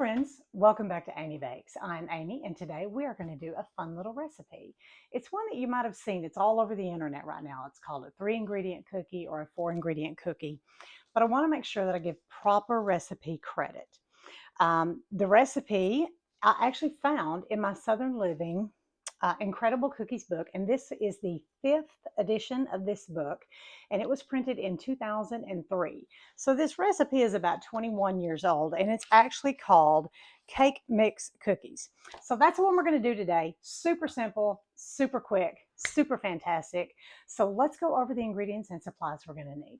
friends, welcome back to Amy Bakes. I'm Amy, and today we are going to do a fun little recipe. It's one that you might have seen. It's all over the internet right now. It's called a 3-ingredient cookie or a 4-ingredient cookie, but I want to make sure that I give proper recipe credit. The recipe I actually found in my Southern Living Incredible Cookies book, and this is the 5th edition of this book, and it was printed in 2003. So this recipe is about 21 years old, and it's actually called Cake Mix Cookies. So that's what we're going to do today. Super simple, super quick, super fantastic. So let's go over the ingredients and supplies we're going to need.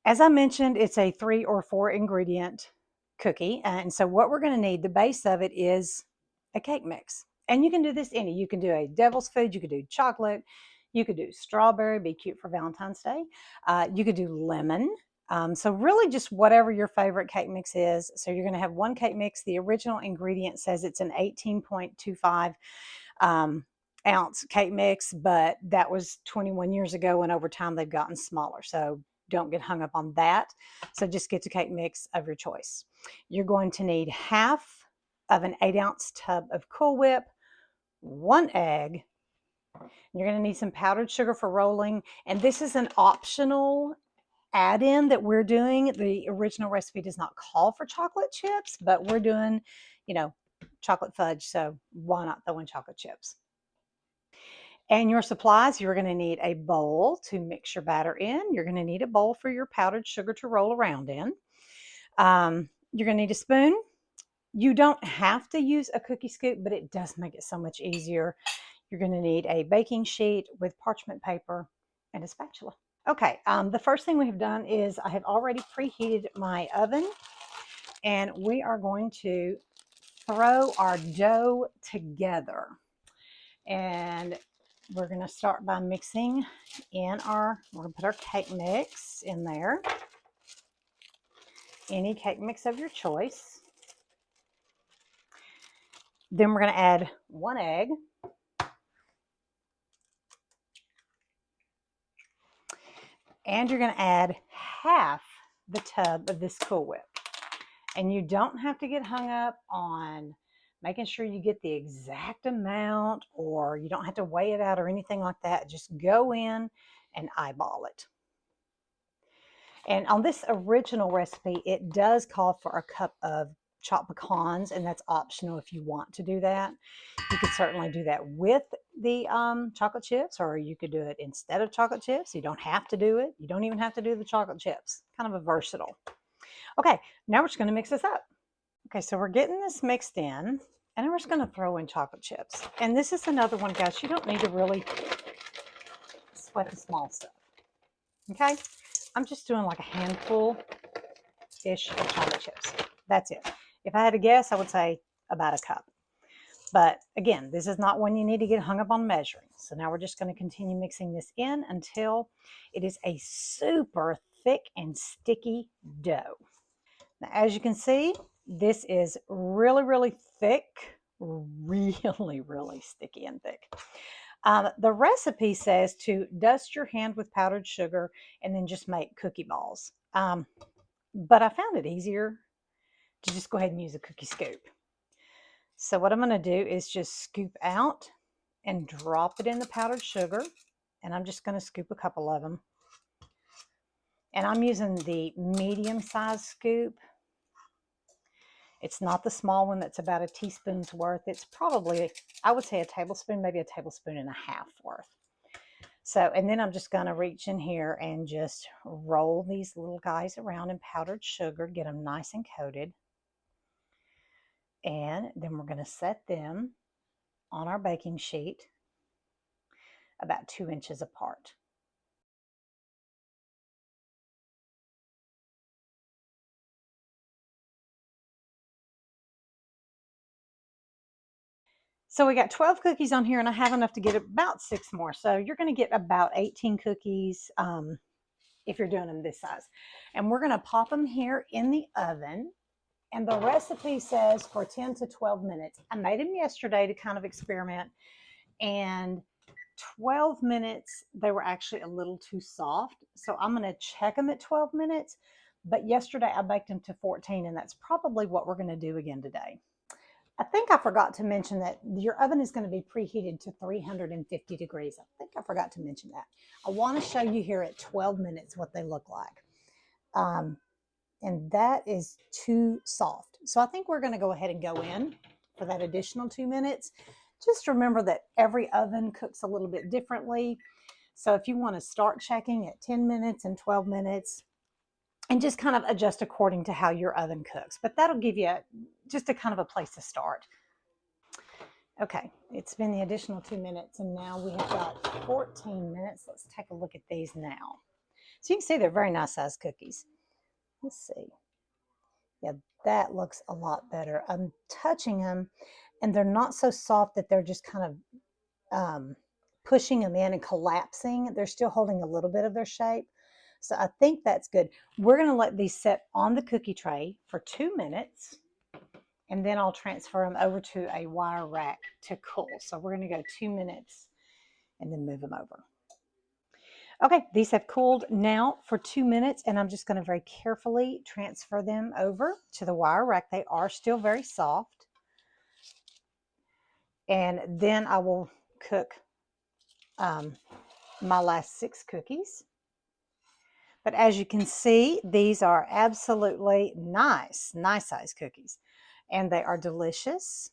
As I mentioned, it's a 3 or 4 ingredient cookie, and so what we're going to need, the base of it is a cake mix. And you can do this any. You can do a devil's food. You could do chocolate. You could do strawberry. Be cute for Valentine's Day. You could do lemon. So really just whatever your favorite cake mix is. So you're going to have one cake mix. The original ingredient says it's an 18.25 ounce cake mix, but that was 21 years ago, and over time they've gotten smaller. So don't get hung up on that. So just get the cake mix of your choice. You're going to need half of an 8-ounce tub of Cool Whip, 1 egg. You're going to need some powdered sugar for rolling, and this is an optional add-in that we're doing. The original recipe does not call for chocolate chips, but we're doing, chocolate fudge, so why not throw in chocolate chips? And your supplies, you're going to need a bowl to mix your batter in. You're going to need a bowl for your powdered sugar to roll around in. You're going to need a spoon. You don't have to use a cookie scoop, but it does make it so much easier. You're going to need a baking sheet with parchment paper and a spatula. Okay, the first thing we have done is I have already preheated my oven, and we are going to throw our dough together. And we're going to start by mixing in we're going to put our cake mix in there. Any cake mix of your choice. Then we're going to add 1 egg. And you're going to add half the tub of this Cool Whip. And you don't have to get hung up on making sure you get the exact amount, or you don't have to weigh it out or anything like that. Just go in and eyeball it. And on this original recipe, it does call for a cup of chopped pecans, and that's optional if you want to do that. You could certainly do that with the chocolate chips, or you could do it instead of chocolate chips. You don't have to do it. You don't even have to do the chocolate chips. Kind of a versatile. Okay, now we're just going to mix this up. Okay, so we're getting this mixed in, and we're just going to throw in chocolate chips. And this is another one, guys. You don't need to really sweat the small stuff. Okay, I'm just doing like a handful-ish of chocolate chips. That's it. If I had to guess, I would say about a cup. But again, this is not one you need to get hung up on measuring. So now we're just going to continue mixing this in until it is a super thick and sticky dough. Now, as you can see, this is really, really thick, really, really sticky and thick. The recipe says to dust your hand with powdered sugar and then just make cookie balls. But I found it easier to just go ahead and use a cookie scoop. So what I'm going to do is just scoop out and drop it in the powdered sugar. And I'm just going to scoop a couple of them. And I'm using the medium-sized scoop. It's not the small one that's about a teaspoon's worth. It's probably, I would say, a tablespoon, maybe a tablespoon and a half worth. So, and then I'm just going to reach in here and just roll these little guys around in powdered sugar, get them nice and coated. And then we're going to set them on our baking sheet about 2 inches apart. So we got 12 cookies on here, and I have enough to get about 6 more. So you're going to get about 18 cookies if you're doing them this size. And we're going to pop them here in the oven. And the recipe says for 10 to 12 minutes. I made them yesterday to kind of experiment. And 12 minutes, they were actually a little too soft. So I'm going to check them at 12 minutes. but yesterday I baked them to 14, and that's probably what we're going to do again today. I think I forgot to mention that your oven is going to be preheated to 350 degrees. I think I forgot to mention that. I want to show you here at 12 minutes what they look like. And that is too soft. So I think we're going to go ahead and go in for that additional 2 minutes. Just remember that every oven cooks a little bit differently. So if you want to start checking at 10 minutes and 12 minutes, and just kind of adjust according to how your oven cooks. But that'll give you just a kind of a place to start. Okay, it's been the additional 2 minutes, and now we have got 14 minutes. Let's take a look at these now. So you can see they're very nice sized cookies. Let's see. Yeah, that looks a lot better. I'm touching them, and they're not so soft that they're just kind of pushing them in and collapsing. They're still holding a little bit of their shape. So I think that's good. We're going to let these set on the cookie tray for 2 minutes, and then I'll transfer them over to a wire rack to cool. So we're going to go 2 minutes and then move them over. Okay, these have cooled now for 2 minutes, and I'm just going to very carefully transfer them over to the wire rack. They are still very soft. And then I will cook my last 6 cookies. But as you can see, these are absolutely nice size cookies. And they are delicious.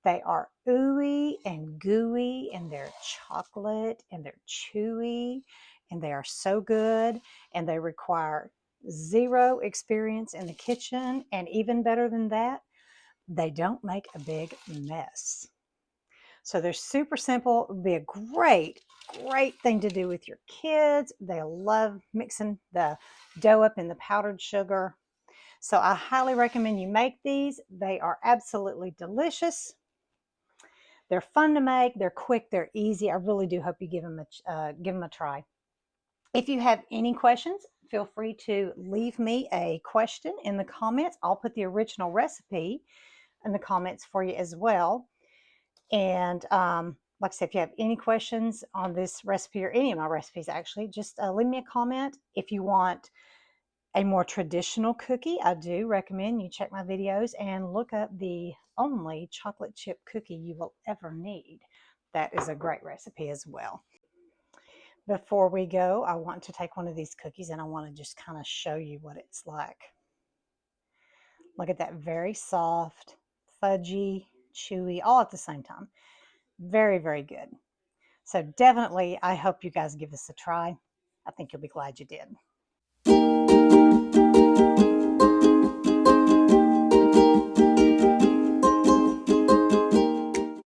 They are ooey and gooey, and they're chocolate, and they're chewy, and they are so good. And they require zero experience in the kitchen. And even better than that, they don't make a big mess. So they're super simple. It would be a great thing to do with your kids. They'll love mixing the dough up in the powdered sugar. So I highly recommend you make these. They are absolutely delicious. They're fun to make. They're quick. They're easy. I really do hope you give them a try. If you have any questions, feel free to leave me a question in the comments. I'll put the original recipe in the comments for you as well. And like I said, if you have any questions on this recipe or any of my recipes, actually, just leave me a comment. If you want a more traditional cookie, I do recommend you check my videos and look up the only chocolate chip cookie you will ever need. That is a great recipe as well. Before we go, I want to take one of these cookies and I want to just kind of show you what it's like. Look at that, very soft, fudgy, chewy, all at the same time. Very, very good. So definitely, I hope you guys give this a try. I think you'll be glad you did.